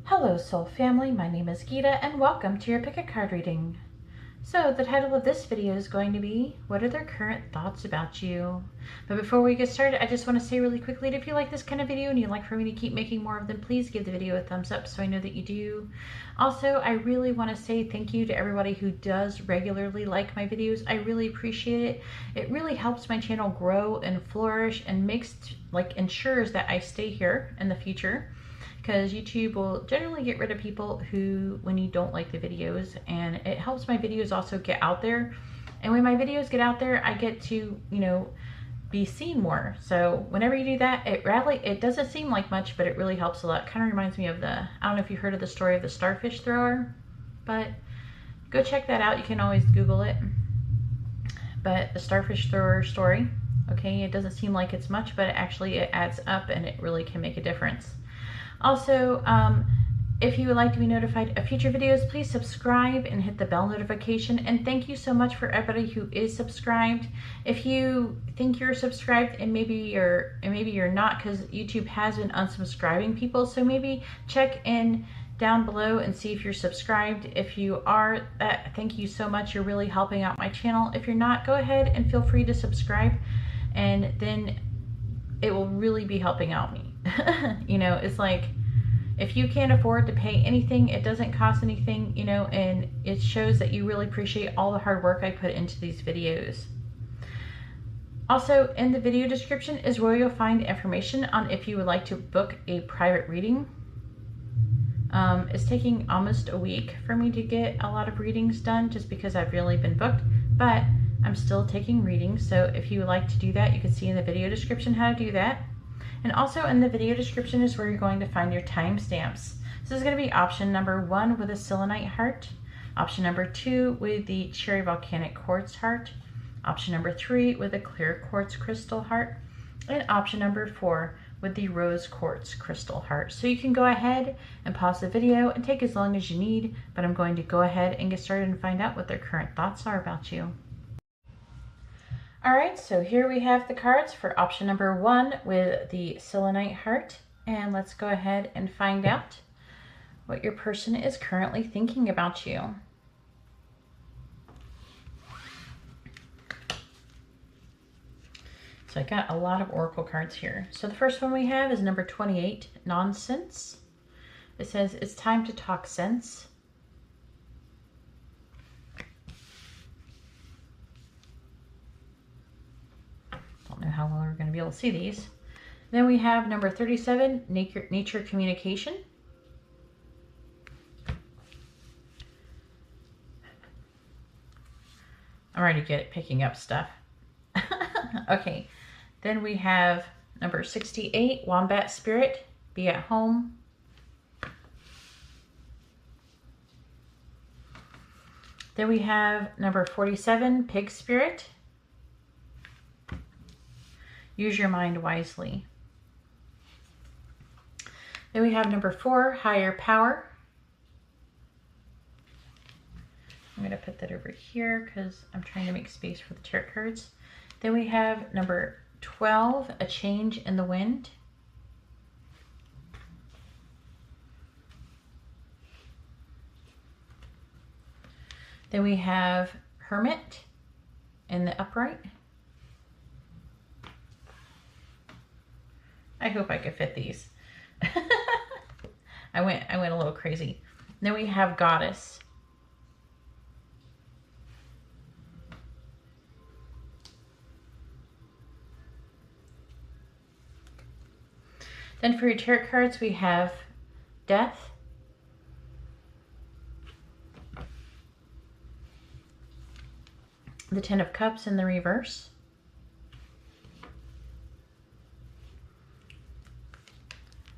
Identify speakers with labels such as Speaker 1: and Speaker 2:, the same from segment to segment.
Speaker 1: Hello Soul Family, my name is Geeta and welcome to your pick a card reading. So the title of this video is going to be, what are their current thoughts about you? But before we get started, I just want to say really quickly, if you like this kind of video and you'd like for me to keep making more of them, please give the video a thumbs up so I know that you do. Also, I really want to say thank you to everybody who does regularly like my videos. I really appreciate it. It really helps my channel grow and flourish and ensures that I stay here in the future. Because YouTube will generally get rid of people when you don't like the videos, and it helps my videos also get out there. And when my videos get out there, I get to, be seen more. So whenever you do that, it doesn't seem like much, but it really helps a lot. Kind of reminds me of I don't know if you heard of the story of the starfish thrower, but go check that out. You can always Google it. But the starfish thrower story, okay, it doesn't seem like it's much, but it adds up and it really can make a difference. Also, if you would like to be notified of future videos, please subscribe and hit the bell notification. And thank you so much for everybody who is subscribed. If you think you're subscribed and maybe you're not, because YouTube has been unsubscribing people, so maybe check in down below and see if you're subscribed. If you are, thank you so much. You're really helping out my channel. If you're not, go ahead and feel free to subscribe, and then it will really be helping out me. It's like, if you can't afford to pay anything, it doesn't cost anything, and it shows that you really appreciate all the hard work I put into these videos. Also, in the video description is where you'll find information on if you would like to book a private reading. It's taking almost a week for me to get a lot of readings done just because I've really been booked, but I'm still taking readings. So if you would like to do that, you can see in the video description how to do that. And also in the video description is where you're going to find your timestamps. This is going to be option number 1 with a selenite heart, option number 2 with the cherry volcanic quartz heart, option number 3 with a clear quartz crystal heart, and option number 4 with the rose quartz crystal heart. So you can go ahead and pause the video and take as long as you need, but I'm going to go ahead and get started and find out what their current thoughts are about you. Alright, so here we have the cards for option number 1 with the selenite heart, and let's go ahead and find out what your person is currently thinking about you. So I got a lot of oracle cards here. So the first one we have is number 28, nonsense. It says, it's time to talk sense. Don't know how well we're going to be able to see these. Then we have number 37, nature communication. I'm already good at picking up stuff. Okay, then we have number 68, wombat spirit, be at home. Then we have number 47, pig spirit. Use your mind wisely. Then we have number 4, higher power. I'm going to put that over here because I'm trying to make space for the tarot cards. Then we have number 12, a change in the wind. Then we have hermit in the upright. I hope I could fit these. I went a little crazy. Then we have goddess. Then for your tarot cards, we have death, the 10 of Cups in the reverse,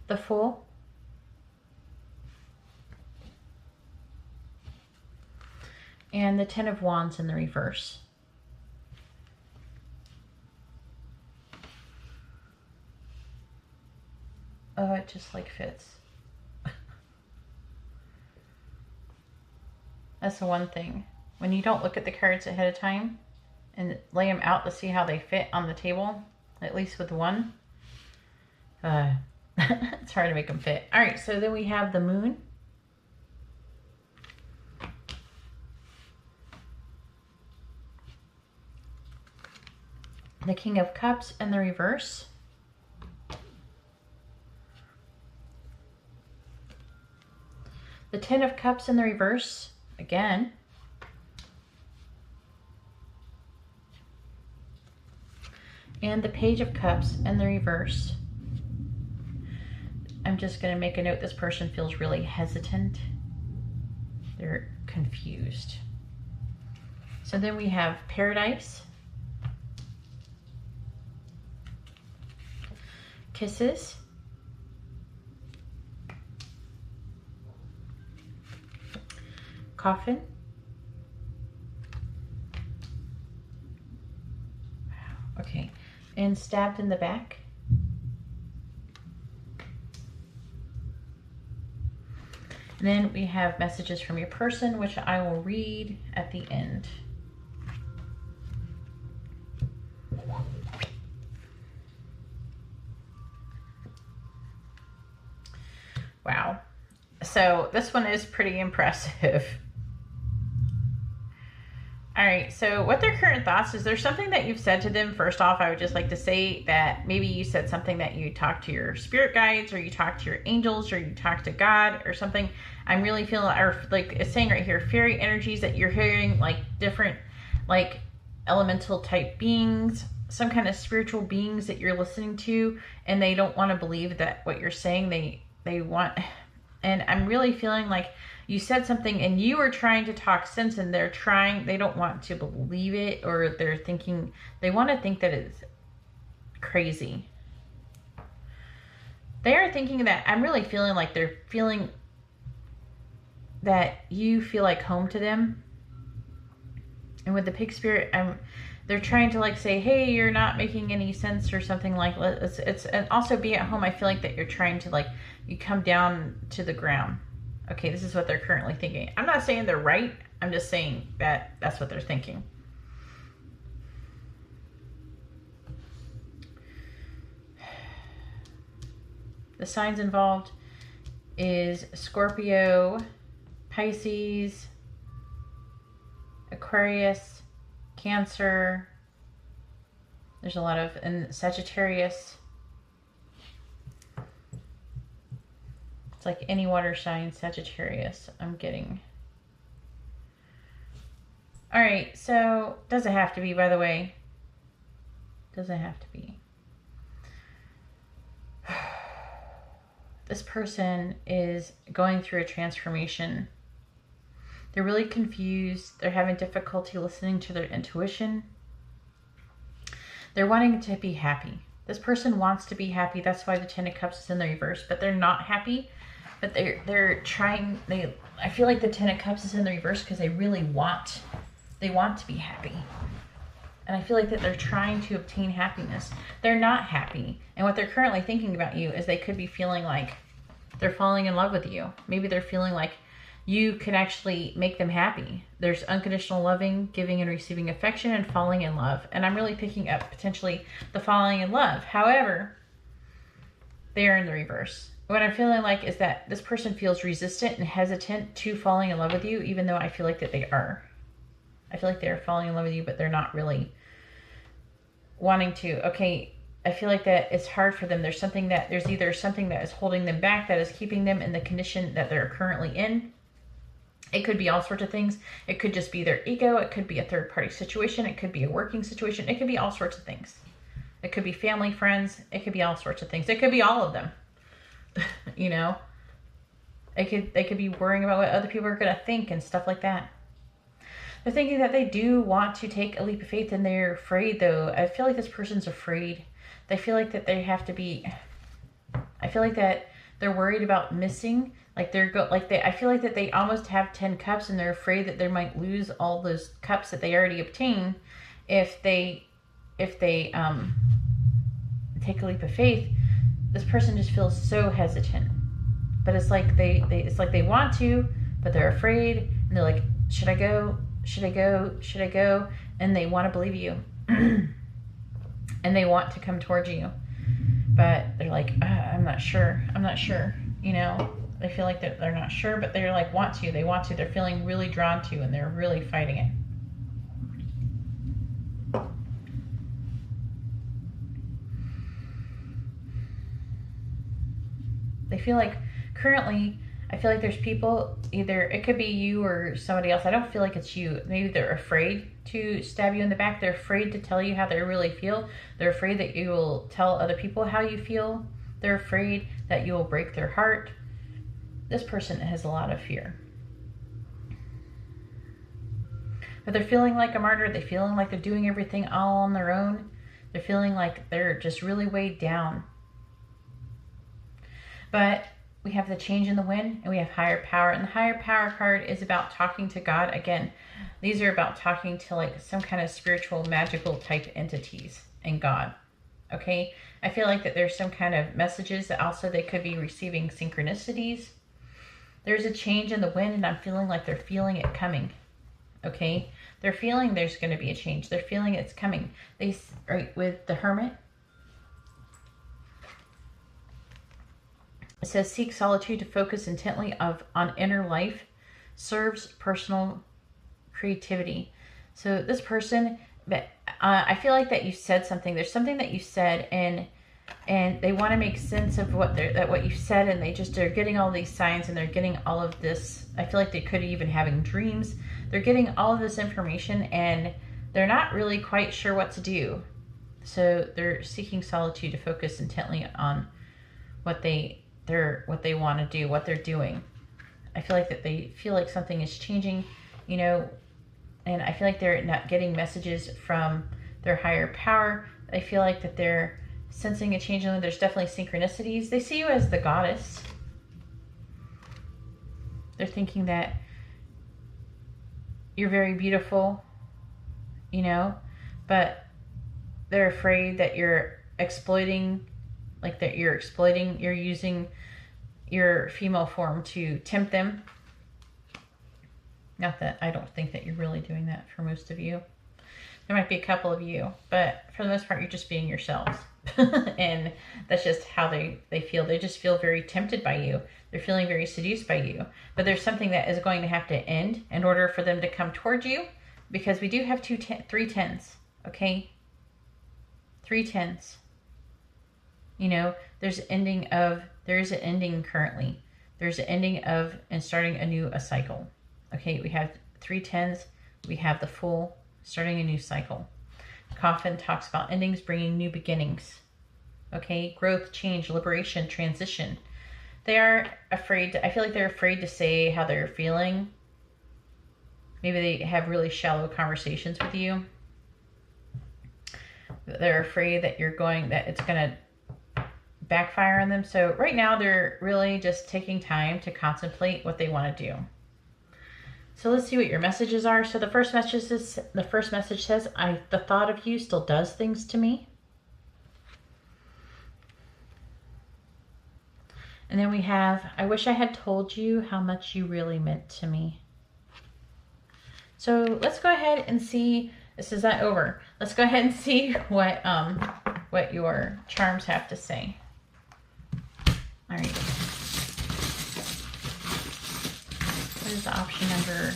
Speaker 1: the Fool, and the 10 of Wands in the reverse. Oh, it just like fits. That's the one thing. When you don't look at the cards ahead of time and lay them out to see how they fit on the table, at least with one, It's hard to make them fit. All right, so then we have the Moon. The King of Cups in the reverse. The Ten of Cups in the reverse again. And the Page of Cups in the reverse. I'm just going to make a note. This person feels really hesitant. They're confused. So then we have Paradise. Kisses. Coffin. Wow, okay. And Stabbed in the Back. And then we have messages from your person, which I will read at the end. Wow. So this one is pretty impressive. All right, so what their current thoughts, is there something that you've said to them? First off, I would just like to say that maybe you said something that you talked to your spirit guides, or you talked to your angels, or you talked to God or something. I'm really feeling, or like it's saying right here, fairy energies that you're hearing, like different, like elemental type beings, some kind of spiritual beings that you're listening to, and they don't want to believe that what you're saying, they want. And I'm really feeling like you said something and you were trying to talk sense, and they don't want to believe it, or they're thinking, they want to think that it's crazy. They are thinking that, I'm really feeling like they're feeling that you feel like home to them. And with the pig spirit, they're trying to like say, hey, you're not making any sense or something like it's and also be at home. I feel like that you're trying to like, you come down to the ground. Okay, this is what they're currently thinking. I'm not saying they're right. I'm just saying that that's what they're thinking. The signs involved is Scorpio, Pisces, Aquarius, Cancer. There's a lot of, and Sagittarius. It's like any water sign, Sagittarius, I'm getting. All right, so doesn't have to be, by the way. Doesn't have to be. This person is going through a transformation. They're really confused. They're having difficulty listening to their intuition. They're wanting to be happy. This person wants to be happy. That's why the Ten of Cups is in the reverse, but they're not happy. But they're trying. I feel like the Ten of Cups is in the reverse because they really want. They want to be happy. And I feel like that they're trying to obtain happiness. They're not happy. And what they're currently thinking about you is they could be feeling like they're falling in love with you. Maybe they're feeling like you can actually make them happy. There's unconditional loving, giving and receiving affection, and falling in love. And I'm really picking up potentially the falling in love. However, they are in the reverse. What I'm feeling like is that this person feels resistant and hesitant to falling in love with you, even though I feel like that they are. I feel like they're falling in love with you, but they're not really wanting to. Okay, I feel like that it's hard for them. There's either something that is holding them back, that is keeping them in the condition that they're currently in. It could be all sorts of things. It could just be their ego. It could be a third-party situation. It could be a working situation. It could be all sorts of things. It could be family, friends. It could be all sorts of things. It could be all of them. You know? They could be worrying about what other people are going to think and stuff like that. They're thinking that they do want to take a leap of faith, and they're afraid, though. I feel like this person's afraid. They feel like that they have to be... I feel like that they're worried about missing... Like I feel like that they almost have 10 cups, and they're afraid that they might lose all those cups that they already obtained if they take a leap of faith. This person just feels so hesitant, but it's like they want to, but they're afraid, and they're like, should I go? Should I go? Should I go? And they want to believe you, and they want to come towards you, but they're like, I'm not sure. I'm not sure. You know, they feel like they're not sure, but they're like, want to. They want to. They're feeling really drawn to, and they're really fighting it. They feel like currently, I feel like there's people, either it could be you or somebody else. I don't feel like it's you. Maybe they're afraid to stab you in the back. They're afraid to tell you how they really feel. They're afraid that you will tell other people how you feel. They're afraid that you will break their heart. This person has a lot of fear. But they're feeling like a martyr. They're feeling like they're doing everything all on their own. They're feeling like they're just really weighed down. But we have the change in the wind, and we have higher power. And the higher power card is about talking to God. Again, these are about talking to like some kind of spiritual, magical type entities and God. Okay? I feel like that there's some kind of messages that also they could be receiving synchronicities. There's a change in the wind, and I'm feeling like they're feeling it coming. Okay? They're feeling there's going to be a change. They're feeling it's coming. Right, with the Hermit. It says, seek solitude to focus intently on inner life, serves personal creativity. So this person, I feel like that you said something. There's something that you said, and they want to make sense of what you said, and they just are getting all these signs, and they're getting all of this. I feel like they could even having dreams. They're getting all of this information, and they're not really quite sure what to do. So they're seeking solitude to focus intently on what they want to do, what they're doing. I feel like that they feel like something is changing, you know, and I feel like they're not getting messages from their higher power. I feel like that they're sensing a change in them. There's definitely synchronicities. They see you as the goddess. They're thinking that you're very beautiful, you know, but they're afraid that you're exploiting, you're using your female form to tempt them. Not that I don't think that you're really doing that for most of you. There might be a couple of you, but for the most part, you're just being yourselves. And that's just how they feel. They just feel very tempted by you. They're feeling very seduced by you. But there's something that is going to have to end in order for them to come towards you, because we do have 3 tens, okay? 3 tens. You know, there is an ending currently. There's an ending of and starting a cycle. Okay, we have 3 tens. We have the Fool, starting a new cycle. Coffin talks about endings bringing new beginnings. Okay, growth, change, liberation, transition. They are afraid I feel like they're afraid to say how they're feeling. Maybe they have really shallow conversations with you. They're afraid that it's going to backfire on them. So right now they're really just taking time to contemplate what they want to do. So let's see what your messages are. So the first message says, the thought of you still does things to me. And then we have, I wish I had told you how much you really meant to me. So let's go ahead and see, this is not over. Let's go ahead and see what your charms have to say. All right. What is the option number?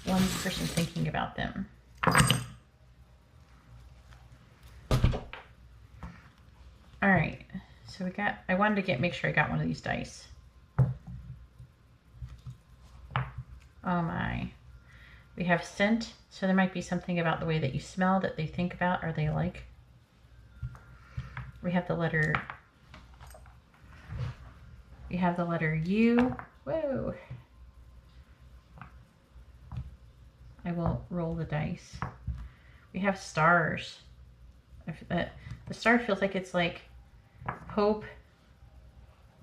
Speaker 1: One person thinking about them. All right. So I wanted to make sure I got one of these dice. Oh my. We have scent. So there might be something about the way that you smell that they think about or they like. We have the letter U. Whoa. I will roll the dice. We have stars. The star feels like it's like hope,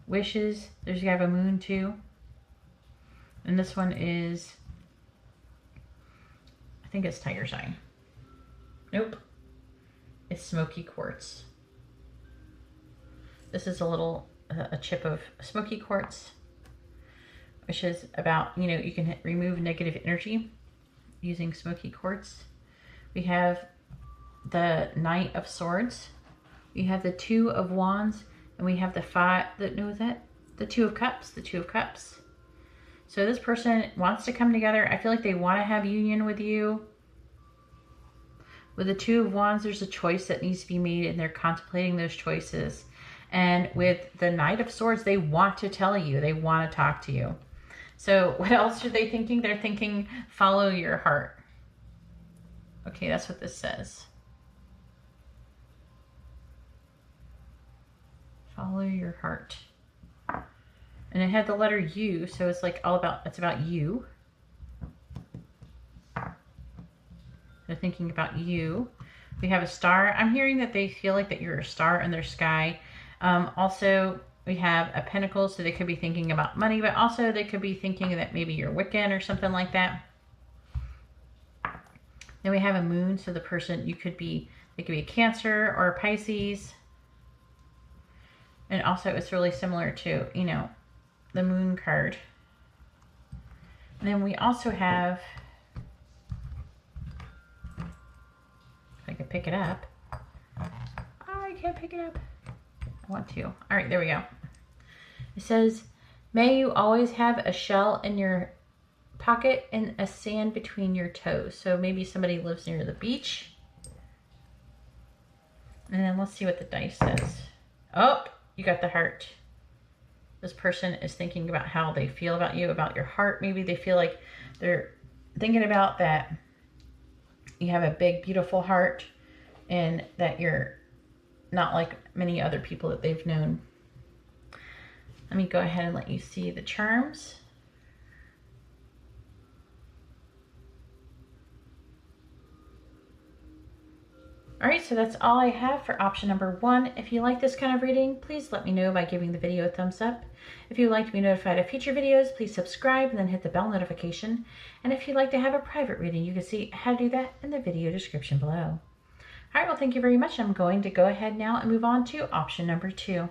Speaker 1: wishes. You have a moon too. And this one is, I think it's tiger's eye. Nope. It's smoky quartz. This is a chip of smoky quartz, which is about, you can remove negative energy using smoky quartz. We have the Knight of Swords, We have the Two of Wands, and we have the the Two of Cups, the Two of Cups. So this person wants to come together. I feel like they want to have union with you. With the Two of Wands, there's a choice that needs to be made, and they're contemplating those choices. And with the Knight of Swords, they want to tell you. They want to talk to you. So what else are they thinking? They're thinking, follow your heart. Okay, that's what this says. Follow your heart. And it had the letter U, so it's like it's about you. They're thinking about you. We have a star. I'm hearing that they feel like that you're a star in their sky. Also, we have a pentacle, so they could be thinking about money, but also they could be thinking that maybe you're Wiccan or something like that. Then we have a moon, so the person, they could be a Cancer or a Pisces. And also it's really similar to, you know, the moon card. And then we also have, if I can pick it up. Oh, I can't pick it up. I want to. All right, there we go. It says, may you always have a shell in your pocket and a sand between your toes. So maybe somebody lives near the beach. And then let's see what the dice says. Oh, you got the heart. This person is thinking about how they feel about you, about your heart. Maybe they feel like they're thinking about that you have a big, beautiful heart and that you're not like many other people that they've known. Let me go ahead and let you see the charms. All right, so that's all I have for option number 1. If you like this kind of reading, please let me know by giving the video a thumbs up. If you'd like to be notified of future videos, please subscribe and then hit the bell notification. And if you'd like to have a private reading, you can see how to do that in the video description below. All right, well, thank you very much. I'm going to go ahead now and move on to option number 2.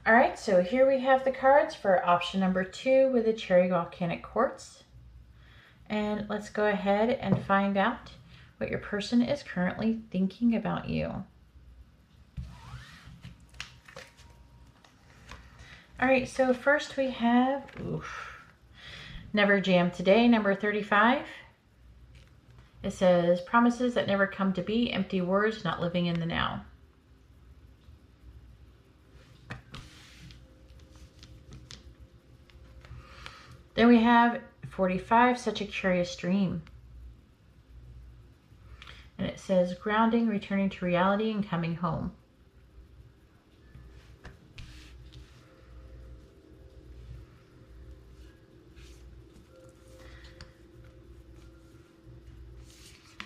Speaker 1: All right, so here we have the cards for option number 2 with the Cherry Volcanic Quartz. And let's go ahead and find out what your person is currently thinking about you. All right, so first we have, Never Jam Today, number 35. It says, promises that never come to be, empty words, not living in the now. Then we have 45, Such a Curious Dream. And it says, grounding, returning to reality, and coming home.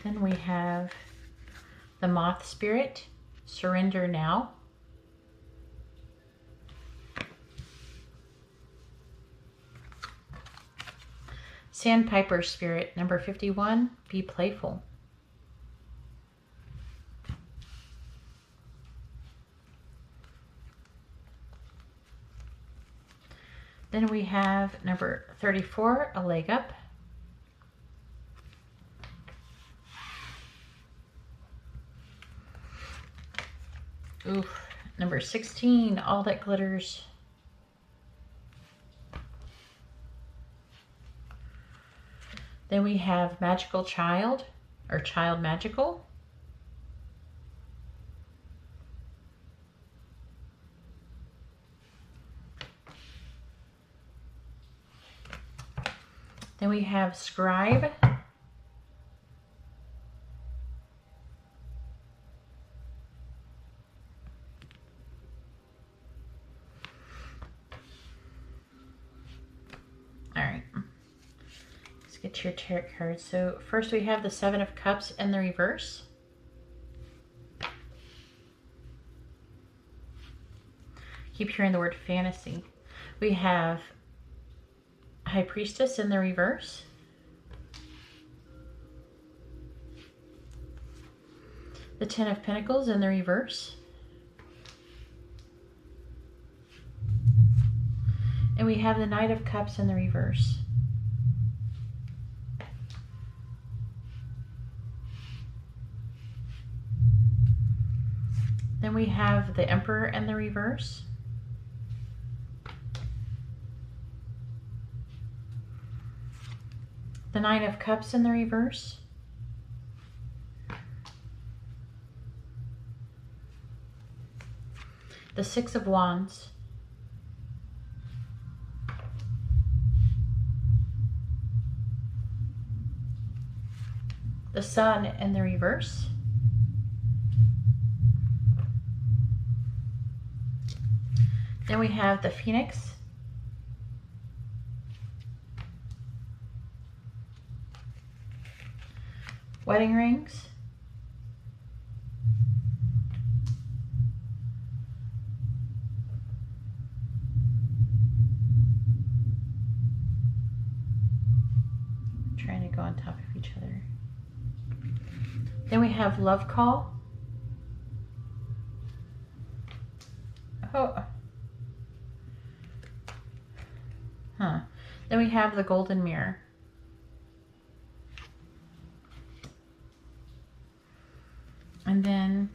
Speaker 1: Then we have the Moth Spirit, Surrender Now. Sandpiper Spirit, number 51, Be Playful. Then we have number 34, A Leg Up. Number 16, All That Glitters. Then we have Magical Child, or Child Magical. Then we have Scribe. All right. Let's get your tarot cards. So first we have the Seven of Cups in the reverse. Keep hearing the word fantasy. We have High Priestess in the reverse. The Ten of Pentacles in the reverse. And we have the Knight of Cups in the reverse. Then we have the Emperor in the reverse. The Nine of Cups in the reverse. The Six of Wands. The Sun in the reverse. Then we have the Phoenix. Wedding rings. Trying to go on top of each other. Then we have Love Call. Oh. Huh. Then we have the Golden Mirror. And then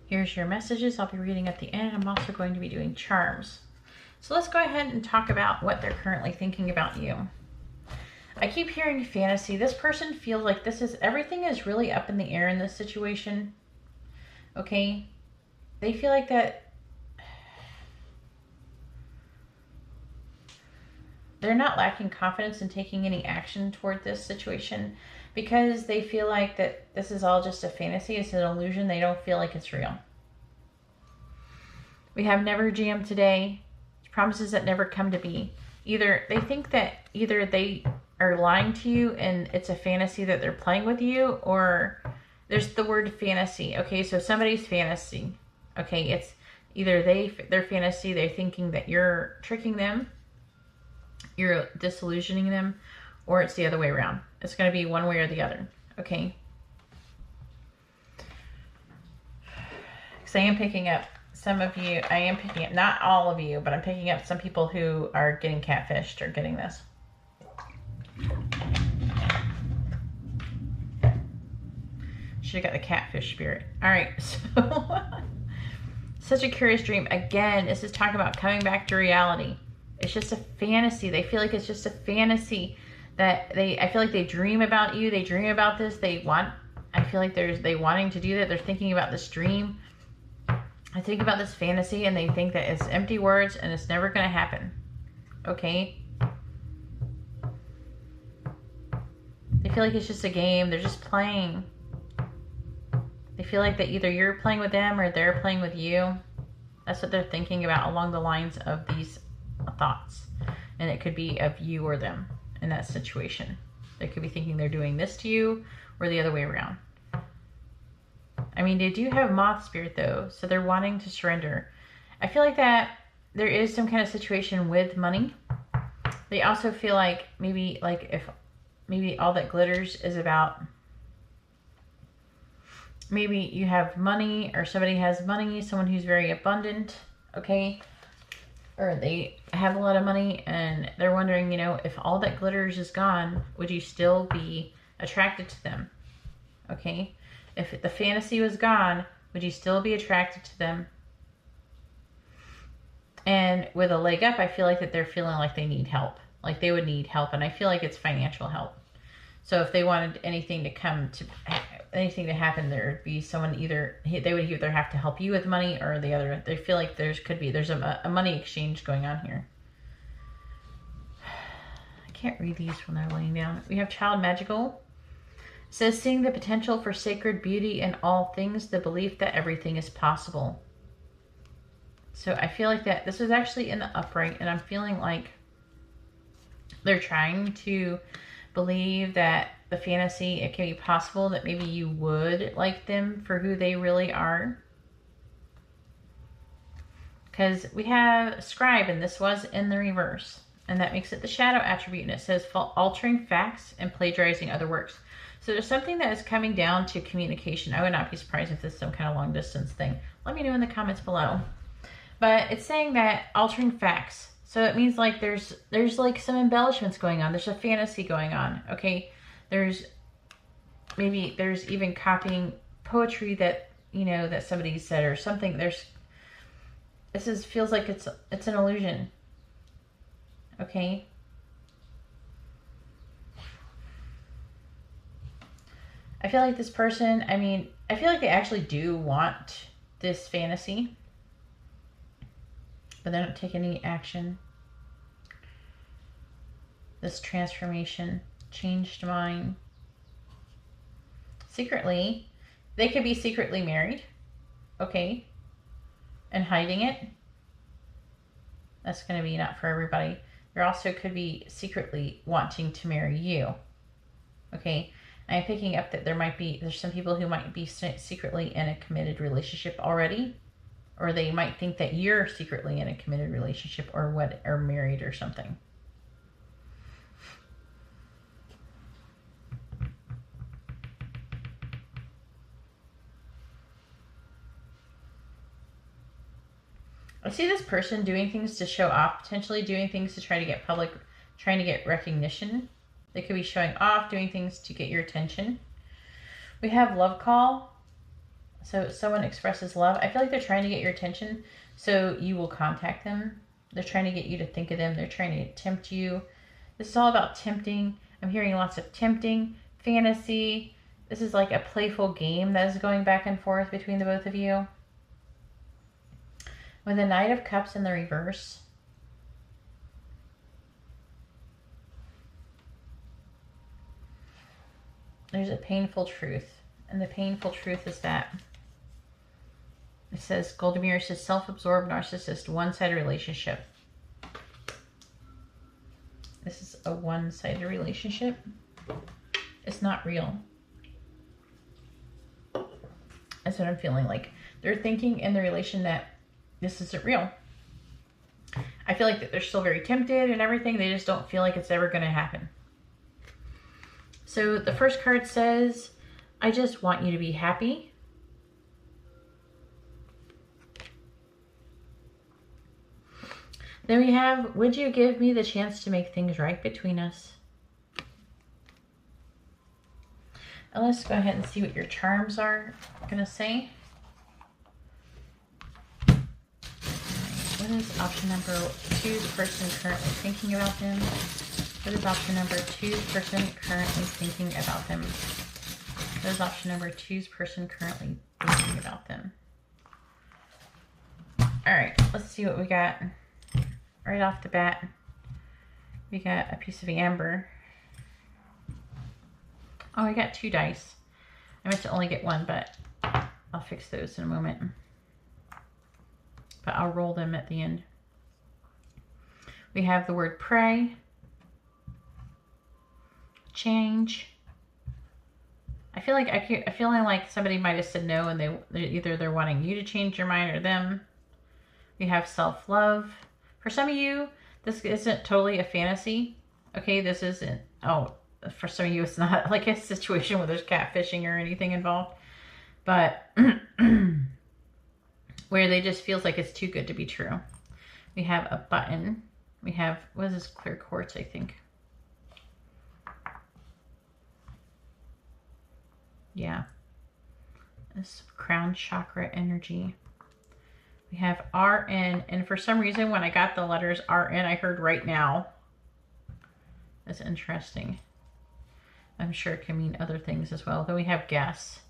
Speaker 1: here's your messages. I'll be reading at the end. I'm also going to be doing charms. So let's go ahead and talk about what they're currently thinking about you. I keep hearing fantasy. This person feels like everything is really up in the air in this situation. Okay? They feel like that they're not lacking confidence in taking any action toward this situation because they feel like that this is all just a fantasy. It's an illusion. They don't feel like it's real. We have never jam today. Promises that never come to be. Either they think that either they are lying to you and it's a fantasy that they're playing with you, or there's the word fantasy. Okay, so somebody's fantasy. Okay, it's either their fantasy, they're thinking that you're tricking them, you're disillusioning them, or it's the other way around. It's going to be one way or the other. Okay. Because I am picking up some of you. I am picking up, not all of you, but I'm picking up some people who are getting catfished or getting this. Should have got the catfish spirit. All right. So such a curious dream. Again, this is talking about coming back to reality. It's just a fantasy. They feel like it's just a fantasy that I feel like they dream about you. They dream about this. I feel like they wanting to do that. They're thinking about this dream. I think about this fantasy and they think that it's empty words and it's never going to happen. Okay? They feel like it's just a game. They're just playing. They feel like that either you're playing with them or they're playing with you. That's what they're thinking about along the lines of these thoughts. And it could be of you or them in that situation. They could be thinking they're doing this to you or the other way around. I mean, they do have moth spirit though, so they're wanting to surrender. I feel like that there is some kind of situation with money. They also feel like maybe all that glitters is about, maybe you have money or somebody has money, someone who's very abundant, okay? Or they have a lot of money and they're wondering, if all that glitters is gone, would you still be attracted to them? Okay? If the fantasy was gone, would you still be attracted to them? And with a leg up, I feel like that they're feeling like they need help. Like they would need help. And I feel like it's financial help. So if they wanted anything to happen, there would be someone they would either have to help you with money or the other. They feel like there's a money exchange going on here. I can't read these when they're laying down. We have Child Magical. It says, seeing the potential for sacred beauty in all things, the belief that everything is possible. So I feel like that this was actually in the upright, and I'm feeling like they're trying to believe that the fantasy, it can be possible that maybe you would like them for who they really are. Because we have Scribe, and this was in the reverse. And that makes it the shadow attribute, and it says altering facts and plagiarizing other works. So there's something that is coming down to communication. I would not be surprised if this is some kind of long distance thing. Let me know in the comments below. But it's saying that altering facts. So it means like there's like some embellishments going on. There's a fantasy going on. Okay. There's even copying poetry that you know, that somebody said or something. Feels like it's an illusion. Okay? I feel like this person, I mean, I feel like they actually do want this fantasy, but they don't take any action. This transformation, changed mind. Secretly, they could be secretly married, okay, and hiding it. That's going to be not for everybody. There also could be secretly wanting to marry you, okay. I'm picking up that there's some people who might be secretly in a committed relationship already, or they might think that you're secretly in a committed relationship or married or something. I see this person doing things to show off, potentially doing things to try to get trying to get recognition. They could be showing off, doing things to get your attention. We have love call. So someone expresses love. I feel like they're trying to get your attention, so you will contact them. They're trying to get you to think of them. They're trying to tempt you. This is all about tempting. I'm hearing lots of tempting, fantasy. This is like a playful game that is going back and forth between the both of you. With the Knight of Cups in the reverse, there's a painful truth. And the painful truth is that it says, Golden Mirror says, self-absorbed narcissist, one-sided relationship. This is a one-sided relationship. It's not real. That's what I'm feeling like. They're thinking in the relation that this isn't real. I feel like that they're still very tempted and everything. They just don't feel like it's ever going to happen. So the first card says, I just want you to be happy. Then we have, would you give me the chance to make things right between us? And let's go ahead and see what your charms are going to say. What is option number 2, the person currently thinking about them? What is option number 2, person currently thinking about them? What is option number 2's person currently thinking about them? Alright, let's see what we got. Right off the bat, we got a piece of amber. Oh, I got 2 dice. I meant to only get 1, but I'll fix those in a moment. But I'll roll them at the end. We have the word pray, change. I feel like I'm feeling like somebody might have said no, and they're wanting you to change your mind or them. We have self-love. For some of you, this isn't totally a fantasy. Okay, this isn't. Oh, for some of you, it's not like a situation where there's catfishing or anything involved, but where they just feels like it's too good to be true. We have a button. We have, what is this, clear quartz, I think. Yeah. This crown chakra energy. We have RN, and for some reason when I got the letters RN, I heard right now. That's interesting. I'm sure it can mean other things as well. Then we have guess.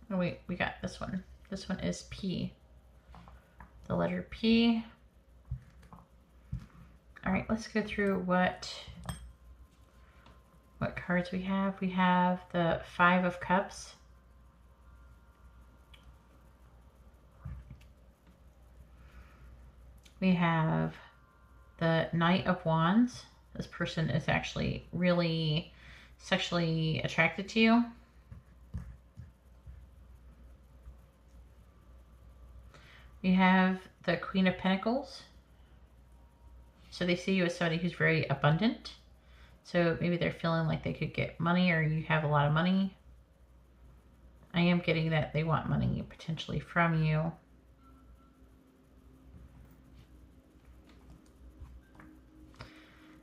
Speaker 1: Oh wait, we got this one. This one is P. The letter P. All right, let's go through what cards we have. We have the 5 of Cups. We have the Knight of Wands. This person is actually really sexually attracted to you. We have the Queen of Pentacles. So they see you as somebody who's very abundant. So maybe they're feeling like they could get money, or you have a lot of money. I am getting that they want money potentially from you.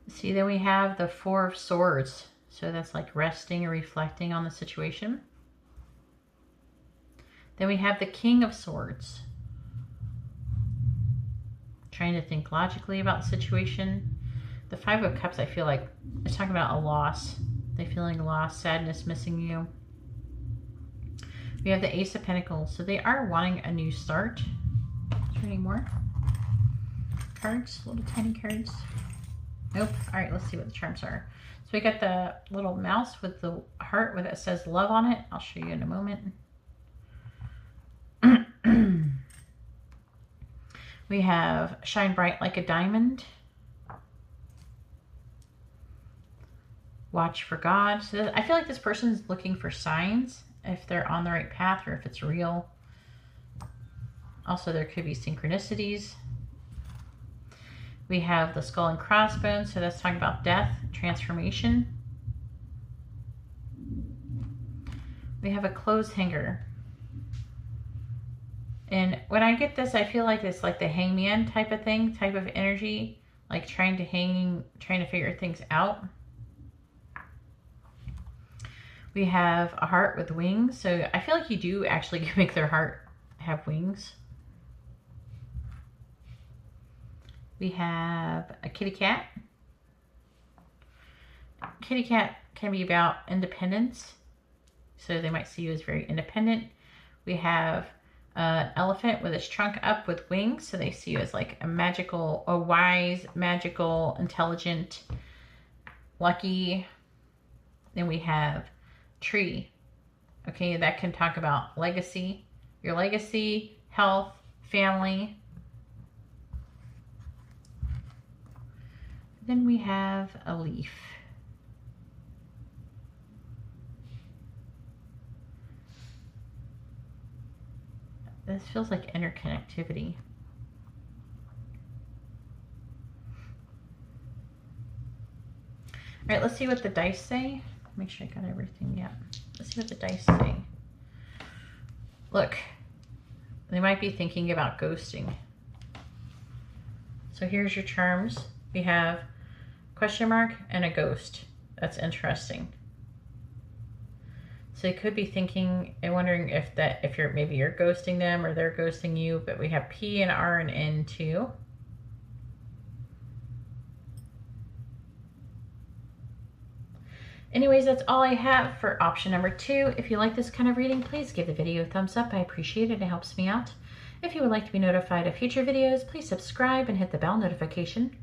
Speaker 1: See, then we have the 4 of Swords. So that's like resting or reflecting on the situation. Then we have the King of Swords. Trying to think logically about the situation. The Five of Cups, I feel like it's talking about a loss. They're feeling loss, sadness, missing you. We have the Ace of Pentacles. So they are wanting a new start. Is there any more cards? Little tiny cards. Nope. All right, let's see what the charms are. So we got the little mouse with the heart with it says love on it. I'll show you in a moment. We have shine bright like a diamond. Watch for God. So I feel like this person's looking for signs if they're on the right path or if it's real. Also, there could be synchronicities. We have the skull and crossbones. So that's talking about death, transformation. We have a clothes hanger. And when I get this, I feel like it's like the hangman type of thing, type of energy, like trying to figure things out. We have a heart with wings. So I feel like you do actually make their heart have wings. We have a kitty cat. Kitty cat can be about independence. So they might see you as very independent. We have an elephant with its trunk up with wings. So they see you as like a wise, magical, intelligent, lucky. Then we have tree. Okay, that can talk about legacy, your legacy, health, family. Then we have a leaf. This feels like interconnectivity. All right, let's see what the dice say. Make sure I got everything. Yeah. Let's see what the dice say. Look, they might be thinking about ghosting. So here's your charms. We have question mark and a ghost. That's interesting. So you could be thinking and wondering if maybe you're ghosting them or they're ghosting you, but we have P and R and N too. Anyways, that's all I have for option number 2. If you like this kind of reading, please give the video a thumbs up. I appreciate it. It helps me out. If you would like to be notified of future videos, please subscribe and hit the bell notification.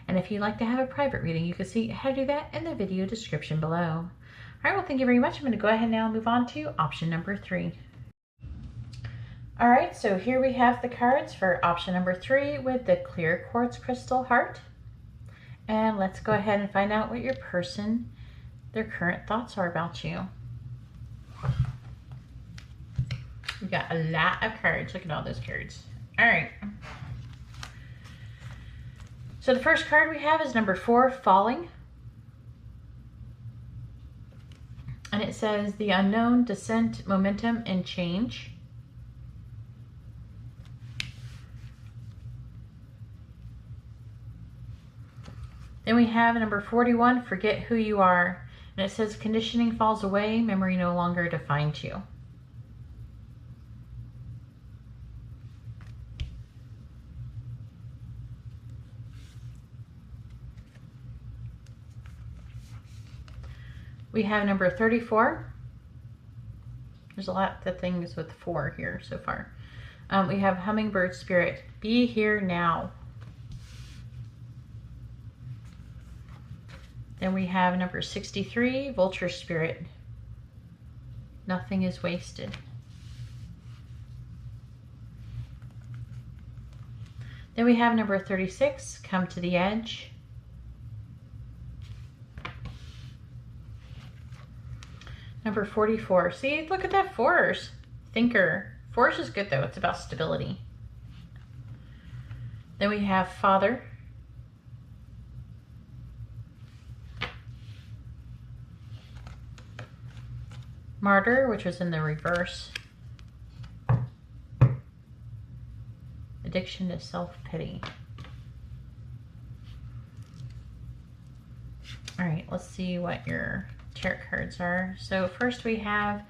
Speaker 1: And if you'd like to have a private reading, you can see how to do that in the video description below. All right, well, thank you very much. I'm going to go ahead now and move on to option number 3. All right, so here we have the cards for option number 3 with the clear quartz crystal heart. And let's go ahead and find out what your person, their current thoughts are about you. We've got a lot of cards. Look at all those cards. All right. So the first card we have is number 4, Falling. And it says the unknown, descent, momentum, and change. Then we have number 41, Forget Who You Are. And it says conditioning falls away, memory no longer defines you. We have number 34. There's a lot of things with 4 here so far. We have Hummingbird Spirit. Be here now. Then we have number 63, Vulture Spirit. Nothing is wasted. Then we have number 36, Come to the Edge. Number 44. See, look at that force. Thinker. Force is good though. It's about stability. Then we have Father. Martyr, which was in the reverse. Addiction to self-pity. All right, let's see what your tarot cards are. So first we have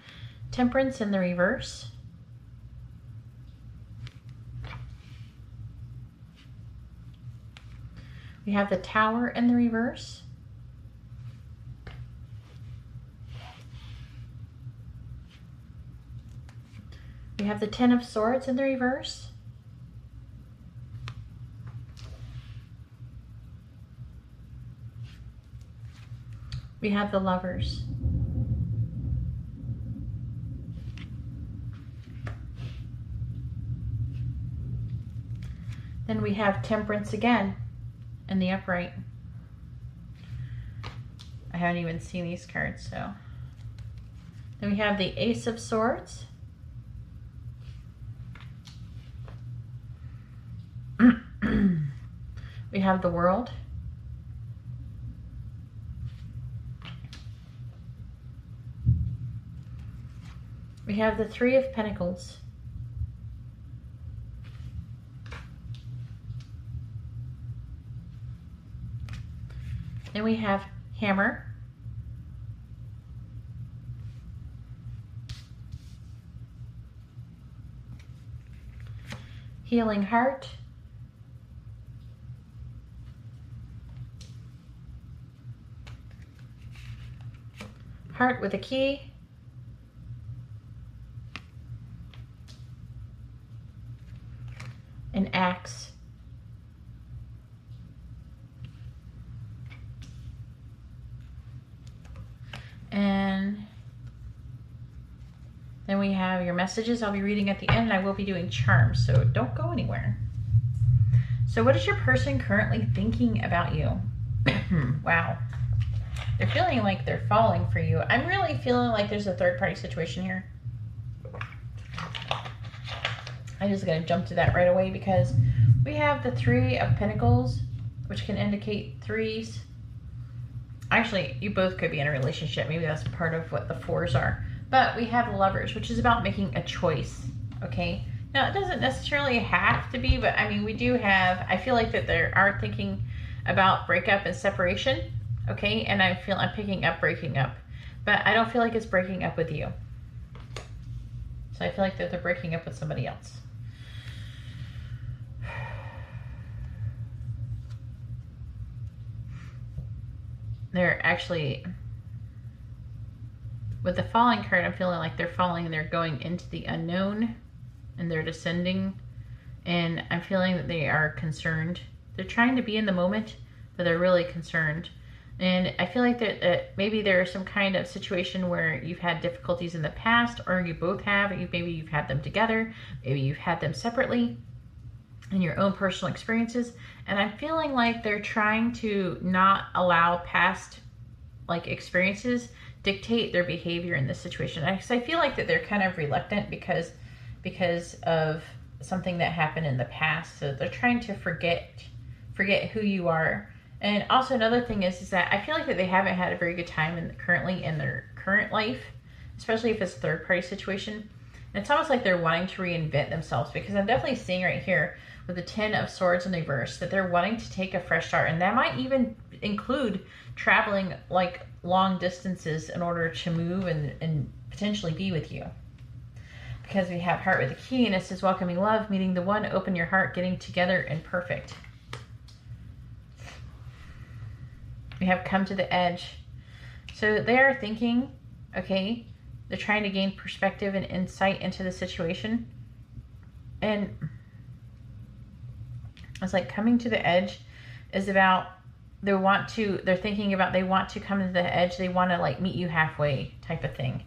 Speaker 1: Temperance in the reverse. We have the Tower in the reverse. We have the Ten of Swords in the reverse. We have the Lovers. Then we have Temperance again in the upright. I haven't even seen these cards, so. Then we have the Ace of Swords. We have the World. We have the Three of Pentacles. Then we have Hammer. Healing Heart. Heart with a key. An axe. And then we have your messages I'll be reading at the end, and I will be doing charms, so don't go anywhere. So what is your person currently thinking about you? Wow. They're feeling like they're falling for you. I'm really feeling like there's a third-party situation here. I'm just going to jump to that right away because we have the Three of Pentacles, which can indicate threes. Actually, you both could be in a relationship. Maybe that's part of what the fours are. But we have the Lovers, which is about making a choice, okay? Now, it doesn't necessarily have to be, but I mean, we do have, I feel like that they are thinking about breakup and separation, okay? And I'm picking up breaking up. But I don't feel like it's breaking up with you. So I feel like that they're breaking up with somebody else. They're actually, with the falling card, I'm feeling like they're falling and they're going into the unknown and they're descending. And I'm feeling that they are concerned. They're trying to be in the moment, but they're really concerned. And I feel like that maybe there's some kind of situation where you've had difficulties in the past, or you both have. Maybe you've had them together. Maybe you've had them separately in your own personal experiences. And I'm feeling like they're trying to not allow past experiences dictate their behavior in this situation. I feel like that they're kind of reluctant because of something that happened in the past. So they're trying to forget who you are. And also another thing is that I feel like that they haven't had a very good time currently in their current life, especially if it's a third-party situation. And it's almost like they're wanting to reinvent themselves, because I'm definitely seeing right here with the Ten of Swords in reverse that they're wanting to take a fresh start. And that might even include traveling long distances in order to move and potentially be with you. Because we have Heart with a key, and it says welcoming love, meeting the one, open your heart, getting together, and perfect. We have come to the edge. So they are thinking, okay, they're trying to gain perspective and insight into the situation. And it's like coming to the edge is about, they want to come to the edge. They want to meet you halfway type of thing.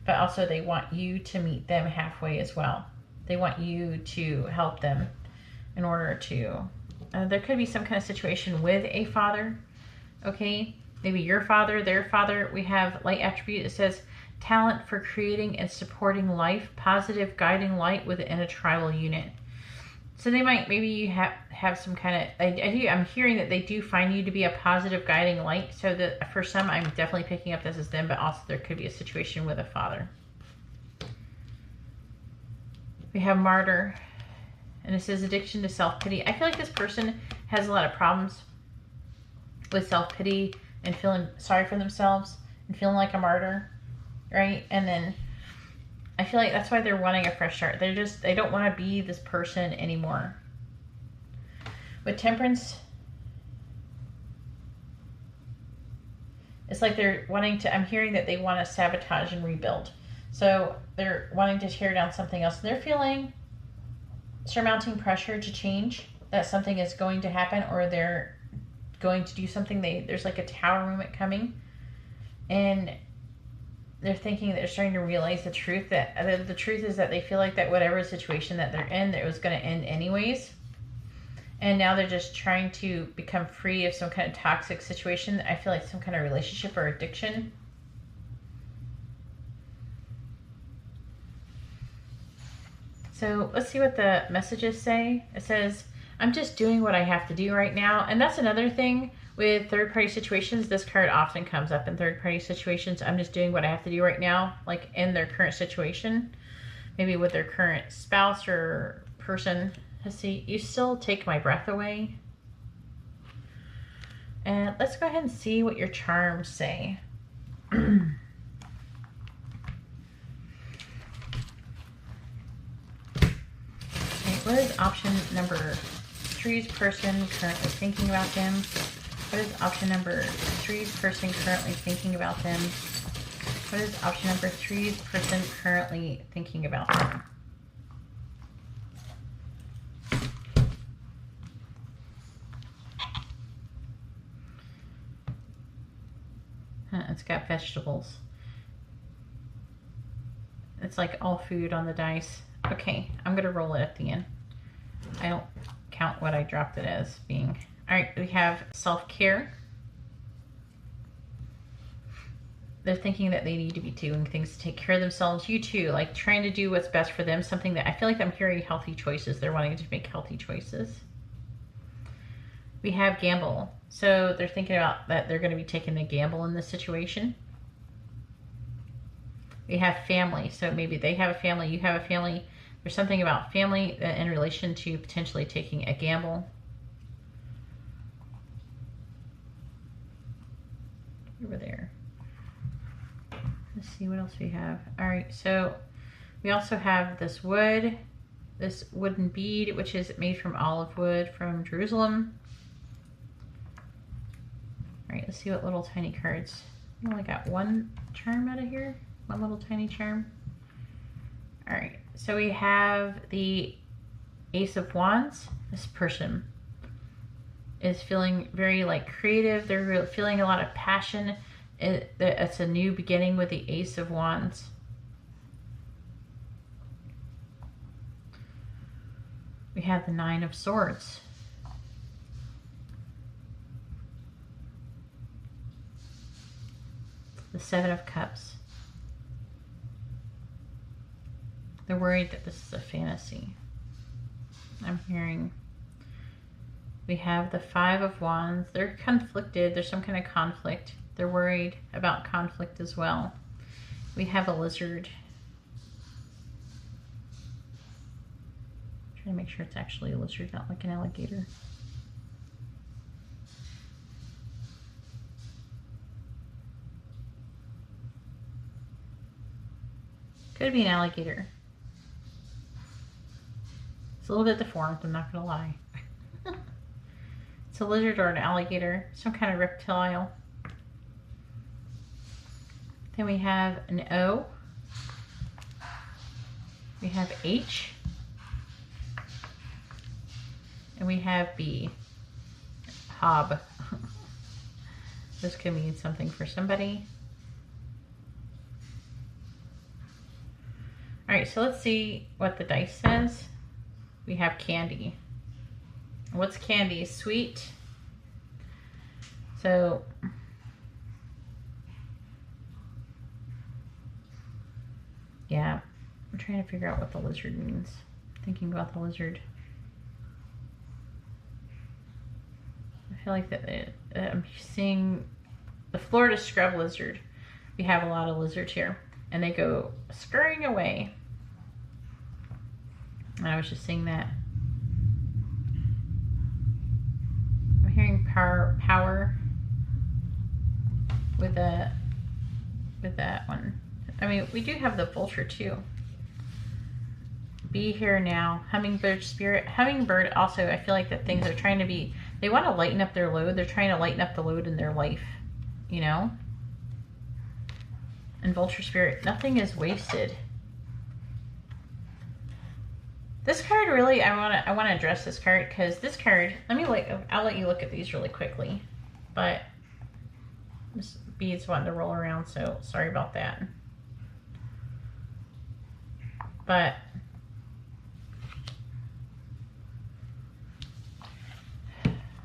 Speaker 1: But also they want you to meet them halfway as well. They want you to help them in order to, there could be some kind of situation with a father. Okay, maybe your father, their father. We have light attribute. It says talent for creating and supporting life, positive guiding light within a tribal unit. So they might, maybe you have some kind of, I'm hearing that they do find you to be a positive guiding light. So that for some, I'm definitely picking up this as them, but also there could be a situation with a father. We have Martyr, and it says addiction to self-pity. I feel like this person has a lot of problems with self-pity and feeling sorry for themselves and feeling like a martyr, right? And then I feel like that's why they're wanting a fresh start. They don't want to be this person anymore. With Temperance, It's like they're wanting to, I'm hearing that they want to sabotage and rebuild. So they're wanting to tear down something else. They're feeling surmounting pressure to change, that something is going to happen, or they're going to do something. There's like a tower moment coming, and they're thinking that they're starting to realize the truth, that the truth is that they feel like that whatever situation that they're in, that it was going to end anyways. And now they're just trying to become free of some kind of toxic situation. I feel like some kind of relationship or addiction. So let's see what the messages say. It says, I'm just doing what I have to do right now. And that's another thing with third-party situations. This card often comes up in third-party situations. I'm just doing what I have to do right now, like in their current situation. Maybe with their current spouse or person. Let's see, you still take my breath away. And let's go ahead and see what your charms say. What is option number 3's person currently thinking about them? What is option number 3's person currently thinking about them? What is option number 3's person currently thinking about them? It's got vegetables. It's like all food on the dice. Okay, I'm going to roll it at the end. I don't count what I dropped it as being. All right, we have self-care. They're thinking that they need to be doing things to take care of themselves. You too, like trying to do what's best for them. Something that I feel like I'm hearing healthy choices. They're wanting to make healthy choices. We have gamble. So they're thinking about that they're going to be taking a gamble in this situation. We have family. So maybe they have a family, you have a family. There's something about family in relation to potentially taking a gamble. Over there. Let's see what else we have. All right, so we also have this wood, this wooden bead, which is made from olive wood from Jerusalem. All right, let's see what little tiny cards. I only got one charm out of here, one little tiny charm. All right, so we have the Ace of Wands. This person is feeling very like creative. They're feeling a lot of passion. It's a new beginning with the Ace of Wands. We have the Nine of Swords. The Seven of Cups. They're worried that this is a fantasy. I'm hearing. We have the Five of Wands. They're conflicted. There's some kind of conflict. They're worried about conflict as well. We have a lizard. I'm trying to make sure it's actually a lizard, not like an alligator. Could be an alligator. It's a little bit deformed, I'm not gonna lie. It's a lizard or an alligator, some kind of reptile. Then we have an O. We have H. And we have B. Hob. This could mean something for somebody. All right, so let's see what the dice says. We have candy. What's candy? Sweet. So yeah, I'm trying to figure out what the lizard means. Thinking about the lizard. I feel like that I'm seeing the Florida scrub lizard. We have a lot of lizards here, and they go scurrying away. And I was just seeing that. I'm hearing power with that one. I mean, we do have the vulture too. Be here now. Hummingbird spirit. Hummingbird also, I feel like that things are trying to be, they want to lighten up their load. They're trying to lighten up the load in their life, you know? And Vulture Spirit, nothing is wasted. This card really, I want to address this card because this card, I'll let you look at these really quickly. But this bead's wanting to roll around, so sorry about that. But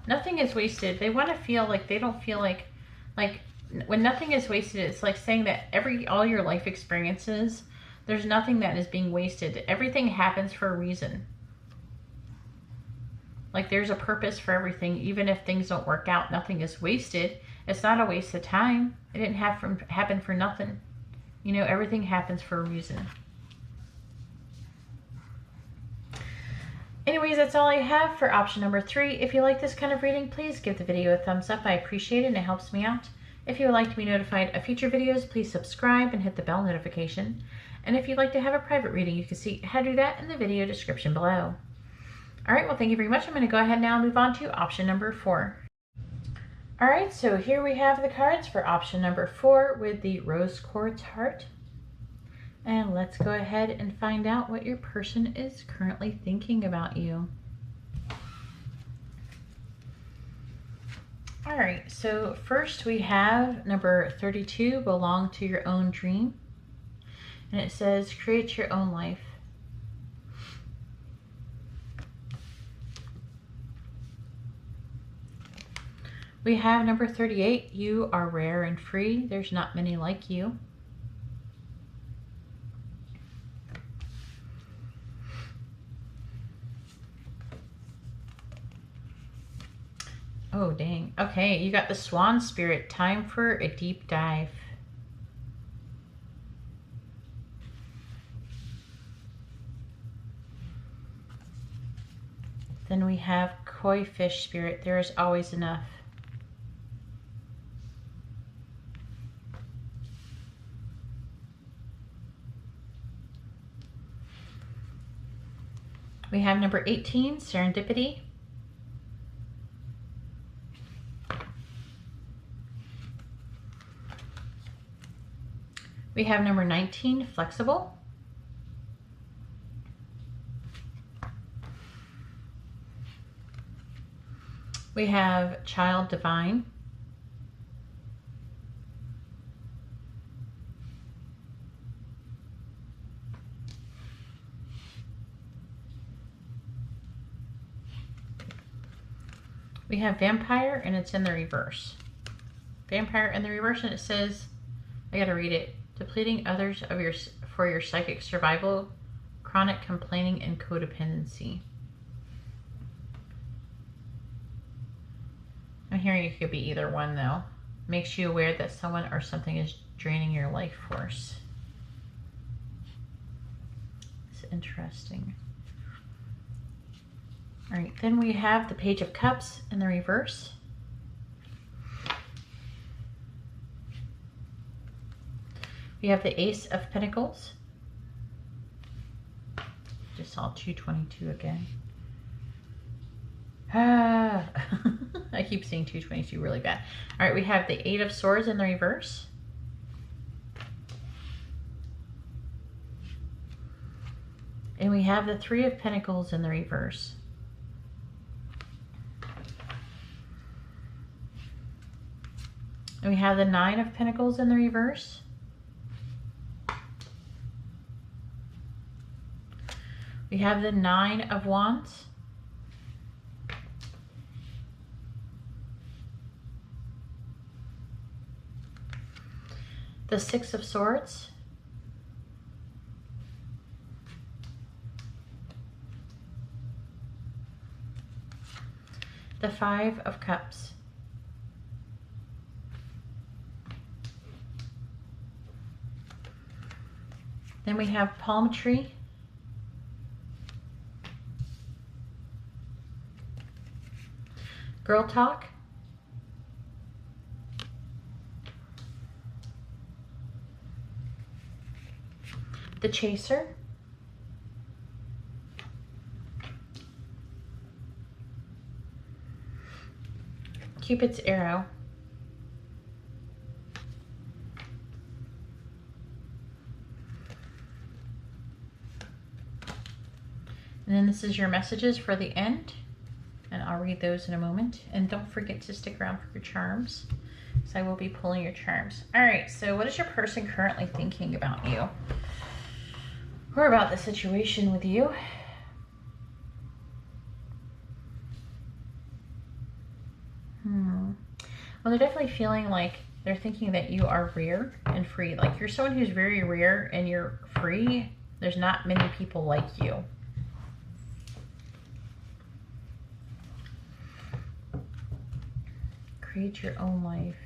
Speaker 1: nothing is wasted. They want to feel like they don't feel like when nothing is wasted, it's like saying that all your life experiences, there's nothing that is being wasted. Everything happens for a reason. Like there's a purpose for everything. Even if things don't work out, nothing is wasted. It's not a waste of time. It didn't happen for nothing. You know, everything happens for a reason. Anyways, that's all I have for option number 3. If you like this kind of reading, please give the video a thumbs up. I appreciate it and it helps me out. If you would like to be notified of future videos, please subscribe and hit the bell notification. And if you'd like to have a private reading, you can see how to do that in the video description below. Alright, well thank you very much. I'm going to go ahead now and move on to option number 4. Alright, so here we have the cards for option number 4 with the Rose Quartz Heart. And let's go ahead and find out what your person is currently thinking about you. All right, so first we have number 32, belong to your own dream. And it says, create your own life. We have number 38, you are rare and free. There's not many like you. Oh, dang. Okay, you got the Swan Spirit. Time for a deep dive. Then we have Koi Fish Spirit. There is always enough. We have number 18, Serendipity. We have number 19, Flexible. We have Child Divine. We have Vampire, and it's in the reverse. Vampire in the reverse, and it says, I gotta read it. Depleting others for your psychic survival, chronic complaining, and codependency. I'm hearing it could be either one though. Makes you aware that someone or something is draining your life force. It's interesting. All right, then we have the Page of Cups in the reverse. We have the Ace of Pentacles. Just saw 222 again. Ah, I keep seeing 222 really bad. All right, we have the Eight of Swords in the reverse. And we have the Three of Pentacles in the reverse. And we have the Nine of Pentacles in the reverse. We have the Nine of Wands. The Six of Swords. The Five of Cups. Then we have Palm Tree. Girl Talk. The Chaser. Cupid's Arrow. And then this is your messages for the end. And I'll read those in a moment. And don't forget to stick around for your charms. So I will be pulling your charms. All right, so what is your person currently thinking about you? Or about the situation with you? Well, they're definitely feeling like they're thinking that you are rare and free. Like you're someone who's very rare and you're free. There's not many people like you. Create your own life.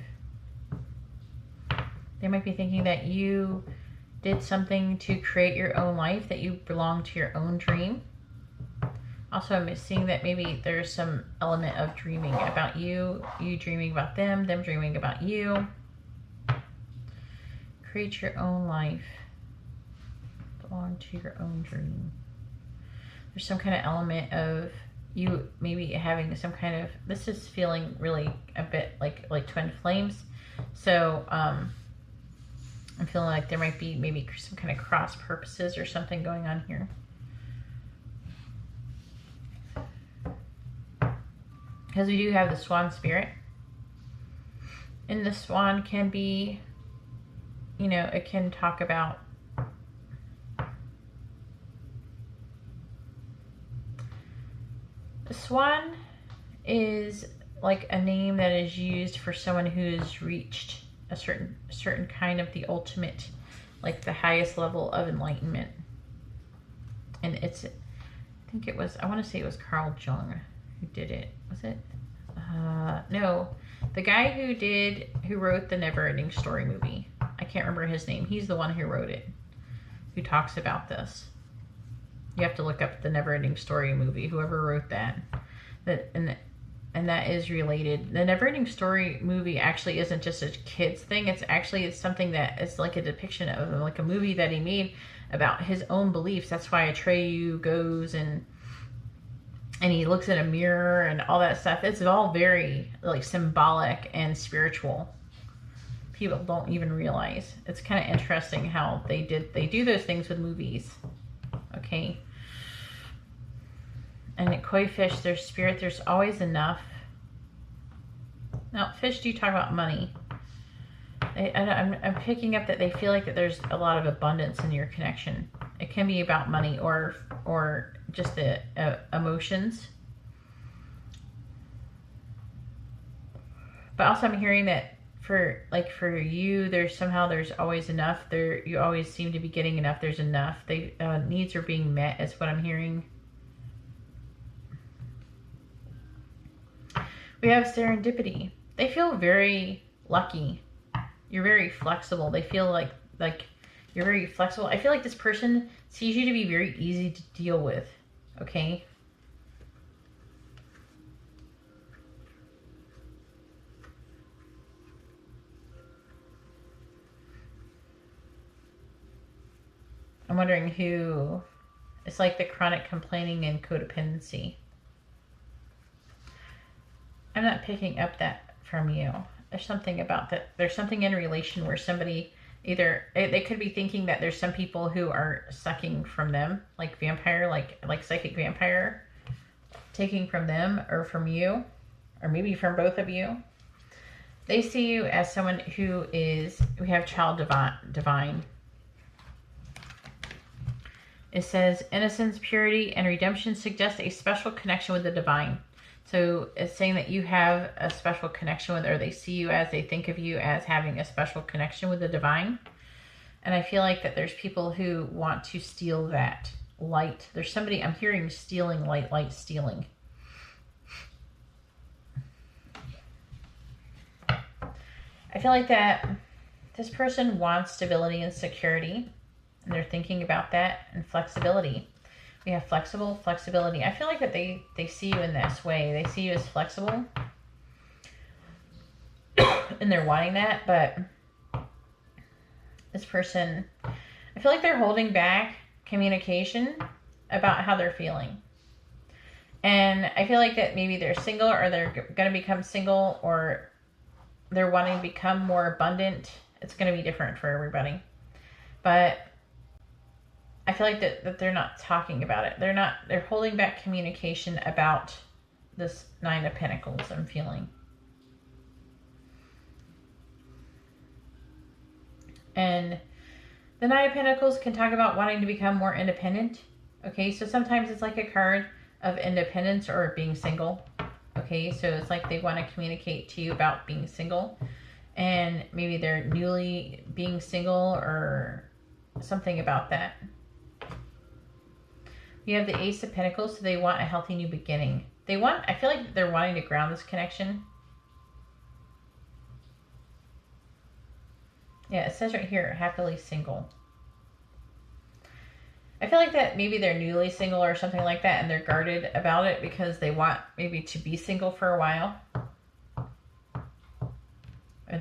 Speaker 1: They might be thinking that you did something to create your own life, that you belong to your own dream. Also, I'm seeing that maybe there's some element of dreaming about you, you dreaming about them dreaming about you. Create your own life. Belong to your own dream. There's some kind of element of you maybe having some kind of, this is feeling really a bit like twin flames. So, I'm feeling like there might be maybe some kind of cross purposes or something going on here. Because we do have the swan spirit. And the swan can be, you know, it can talk about the swan is like a name that is used for someone who's reached a certain kind of the ultimate, like the highest level of enlightenment. And it's, I think it was, I want to say it was Carl Jung who did it. Was it? No, the guy who wrote the Never Ending Story movie. I can't remember his name. He's the one who wrote it, who talks about this. You have to look up the Never Ending Story movie, whoever wrote that. And that is related. The Never Ending Story movie actually isn't just a kid's thing. It's something that is like a depiction of like a movie that he made about his own beliefs. That's why Atreyu goes and he looks in a mirror and all that stuff. It's all very like symbolic and spiritual. People don't even realize. It's kind of interesting how they do those things with movies. Okay. And at koi fish, there's spirit, there's always enough. Now, fish do talk about money. I'm picking up that they feel like that there's a lot of abundance in your connection. It can be about money or just the emotions. But also I'm hearing that for you, there's always enough. You always seem to be getting enough. There's enough. Needs are being met is what I'm hearing. We have serendipity. They feel very lucky. You're very flexible. They feel like you're very flexible. I feel like this person sees you to be very easy to deal with. Okay? I'm wondering who... It's like the chronic complaining and codependency. I'm not picking up that from you. There's something about that. There's something in relation where somebody either... They could be thinking that there's some people who are sucking from them, like vampire, like psychic vampire, taking from them or from you, or maybe from both of you. They see you as someone who is... We have child divine. It says, innocence, purity, and redemption suggest a special connection with the divine. So it's saying that you have a special connection with, or they see you as, they think of you as having a special connection with the divine. And I feel like that there's people who want to steal that light. There's somebody, I'm hearing stealing light stealing. I feel like that this person wants stability and security. And they're thinking about that, and flexibility. We have flexibility. I feel like that they see you in this way. They see you as flexible. And they're wanting that, but this person, I feel like they're holding back communication about how they're feeling. And I feel like that maybe they're single, or they're going to become single, or they're wanting to become more abundant. It's going to be different for everybody. But I feel like that they're not talking about it. They're holding back communication about this Nine of Pentacles, I'm feeling. And the Nine of Pentacles can talk about wanting to become more independent. Okay, so sometimes it's like a card of independence or being single. Okay, so it's like they want to communicate to you about being single. And maybe they're newly being single or something about that. You have the Ace of Pentacles, so they want a healthy new beginning. I feel like they're wanting to ground this connection. Yeah, it says right here, happily single. I feel like that maybe they're newly single or something like that, and they're guarded about it because they want maybe to be single for a while. Or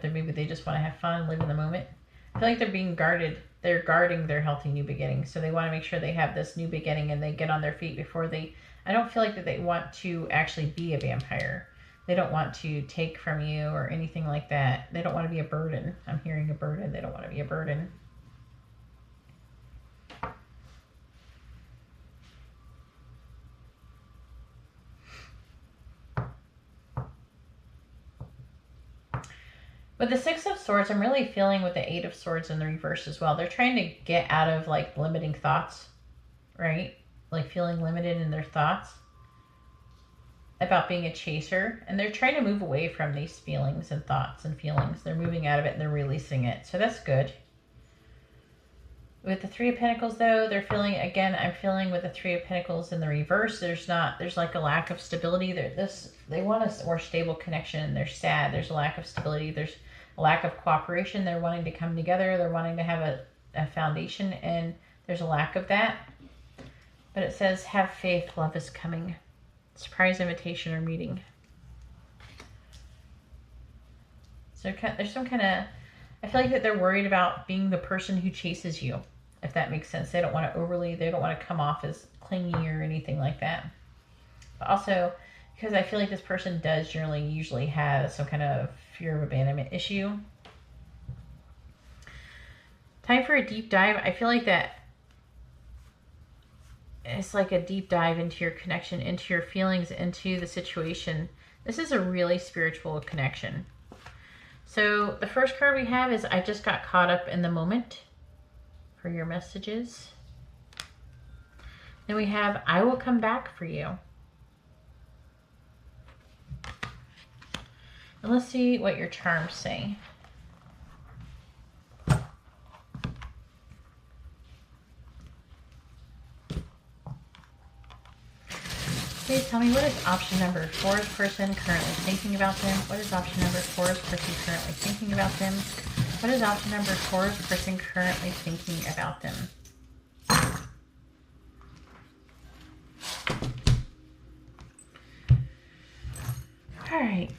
Speaker 1: maybe they just want to have fun, live in the moment. I feel like they're being guarded. They're guarding their healthy new beginning. So they want to make sure they have this new beginning and they get on their feet before they... I don't feel like that they want to actually be a vampire. They don't want to take from you or anything like that. They don't want to be a burden. I'm hearing a burden. They don't want to be a burden. With the Six of Swords, I'm really feeling with the Eight of Swords in the reverse as well. They're trying to get out of like limiting thoughts, right? Like feeling limited in their thoughts about being a chaser. And they're trying to move away from these feelings and thoughts and feelings. They're moving out of it and they're releasing it. So that's good. With the Three of Pentacles though, they're feeling, again, I'm feeling with the Three of Pentacles in the reverse, there's like a lack of stability. They want a more stable connection. They're sad. There's a lack of stability. There's a lack of cooperation. They're wanting to come together. They're wanting to have a foundation, and there's a lack of that. But it says, have faith, love is coming. Surprise invitation or meeting. So there's some kind of, I feel like that they're worried about being the person who chases you, if that makes sense. They don't want to come off as clingy or anything like that. But also, because I feel like this person does usually have some kind of fear of abandonment issue. Time for a deep dive. I feel like that it's like a deep dive into your connection, into your feelings, into the situation. This is a really spiritual connection. So the first card we have is I just got caught up in the moment for your messages. Then we have I will come back for you. And let's see what your charms say. Please tell me, what is option number 4's person currently thinking about them? What is option number 4's person currently thinking about them? What is option number 4's person currently thinking about them? All right.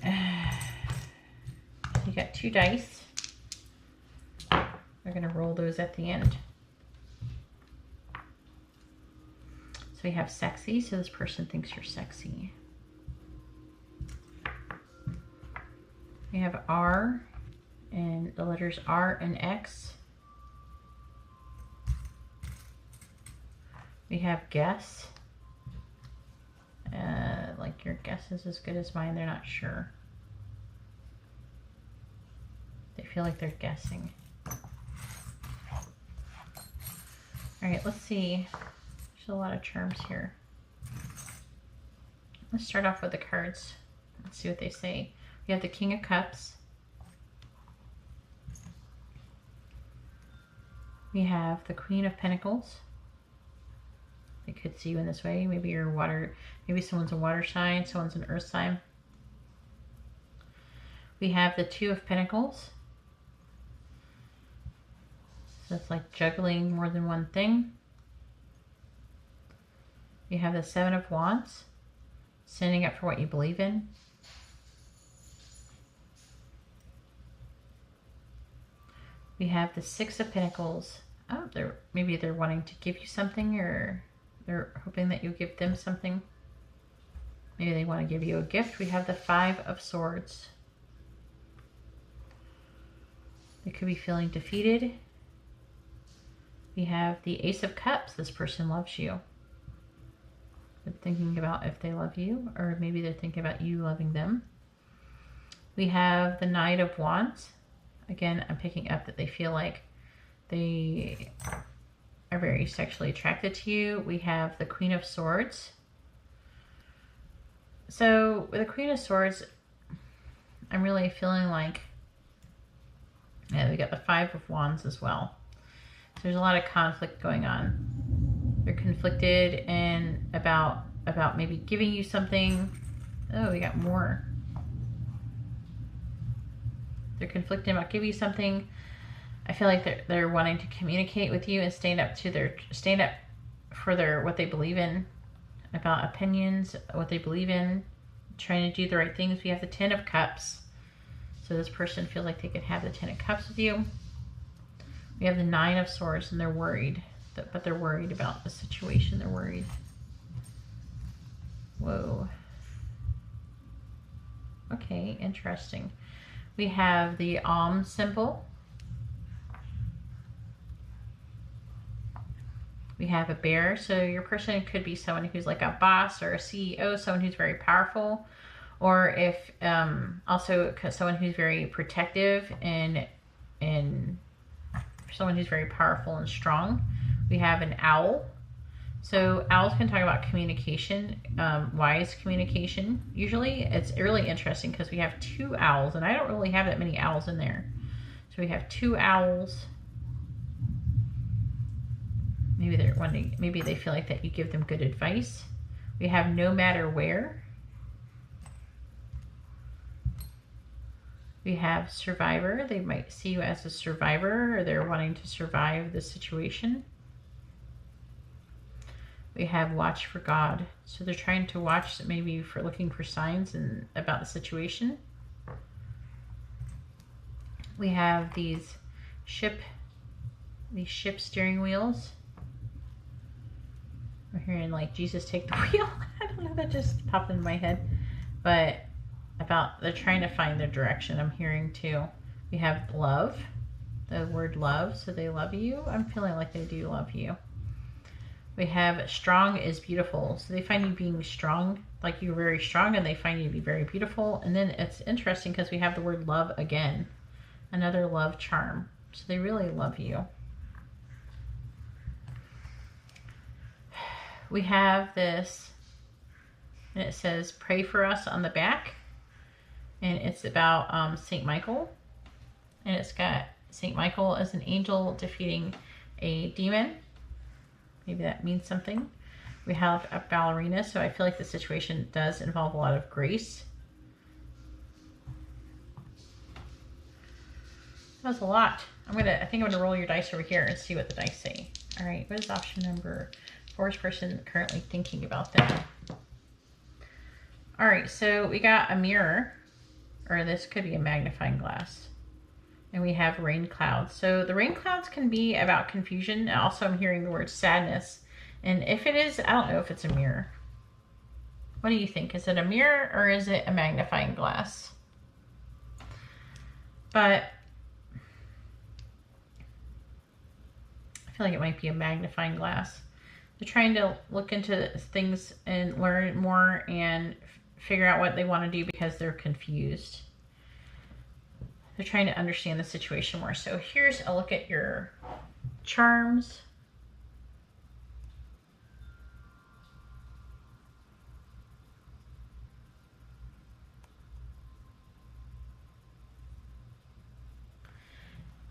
Speaker 1: You got 2 dice. We're going to roll those at the end. So we have sexy, so this person thinks you're sexy. We have R, and the letters R and X. We have guess. Like your guess is as good as mine, they're not sure. They feel like they're guessing. All right, let's see. There's a lot of charms here. Let's start off with the cards. Let's see what they say. We have the King of Cups. We have the Queen of Pentacles. They could see you in this way. Maybe you're water. Maybe someone's a water sign. Someone's an earth sign. We have the Two of Pentacles. So it's like juggling more than one thing. You have the Seven of Wands, standing up for what you believe in. We have the Six of Pentacles. Oh, maybe they're wanting to give you something, or they're hoping that you give them something. Maybe they want to give you a gift. We have the Five of Swords. They could be feeling defeated. We have the Ace of Cups. This person loves you. They're thinking about if they love you, or maybe they're thinking about you loving them. We have the Knight of Wands. Again, I'm picking up that they feel like they are very sexually attracted to you. We have the Queen of Swords. So with the Queen of Swords, I'm really feeling like, yeah, we got the Five of Wands as well. So there's a lot of conflict going on. They're conflicted and about maybe giving you something. Oh, we got more. They're conflicted about giving you something. I feel like they're wanting to communicate with you and stand up for what they believe in, about opinions, what they believe in, trying to do the right things. We have the Ten of Cups. So this person feels like they could have the Ten of Cups with you. We have the Nine of Swords, and they're worried. But they're worried about the situation. They're worried. Whoa. Okay, interesting. We have the symbol. We have a bear. So your person could be someone who's like a boss or a CEO, someone who's very powerful. Or if also someone who's very protective and someone who's very powerful and strong. We have an owl. So owls can talk about communication, wise communication. Usually it's really interesting because we have two owls, and I don't really have that many owls in there. So we have two owls. Maybe they feel like that you give them good advice. We have no matter where. We have survivor. They might see you as a survivor, or they're wanting to survive the situation. We have watch for God. So they're trying to watch, maybe for looking for signs about the situation. We have these ship steering wheels. We're hearing like Jesus take the wheel. I don't know, that just popped into my head. But they're trying to find their direction, I'm hearing too. We have love, the word love. So they love you. I'm feeling like they do love you. We have strong is beautiful. So they find you being strong, like you're very strong, and they find you to be very beautiful. And then it's interesting because we have the word love again, another love charm. So they really love you. We have this, and it says pray for us on the back. And it's about St. Michael. And it's got St. Michael as an angel defeating a demon. Maybe that means something. We have a ballerina, so I feel like the situation does involve a lot of grace. That was a lot. I think I'm gonna roll your dice over here and see what the dice say. All right, what is option number 4? Is person currently thinking about that? All right, so we got a mirror, or this could be a magnifying glass. And we have rain clouds. So the rain clouds can be about confusion. Also, I'm hearing the word sadness. And if it is, I don't know if it's a mirror. What do you think? Is it a mirror or is it a magnifying glass? But I feel like it might be a magnifying glass. They're trying to look into things and learn more and figure out what they want to do because they're confused. They're trying to understand the situation more. So here's a look at your charms.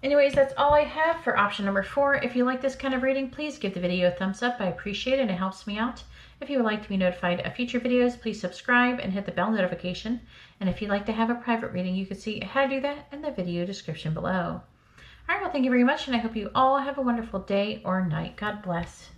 Speaker 1: Anyways, that's all I have for option number 4. If you like this kind of reading, please give the video a thumbs up. I appreciate it. It helps me out. If you would like to be notified of future videos, please subscribe and hit the bell notification. And if you'd like to have a private reading, you can see how to do that in the video description below. All right, well, thank you very much, and I hope you all have a wonderful day or night. God bless.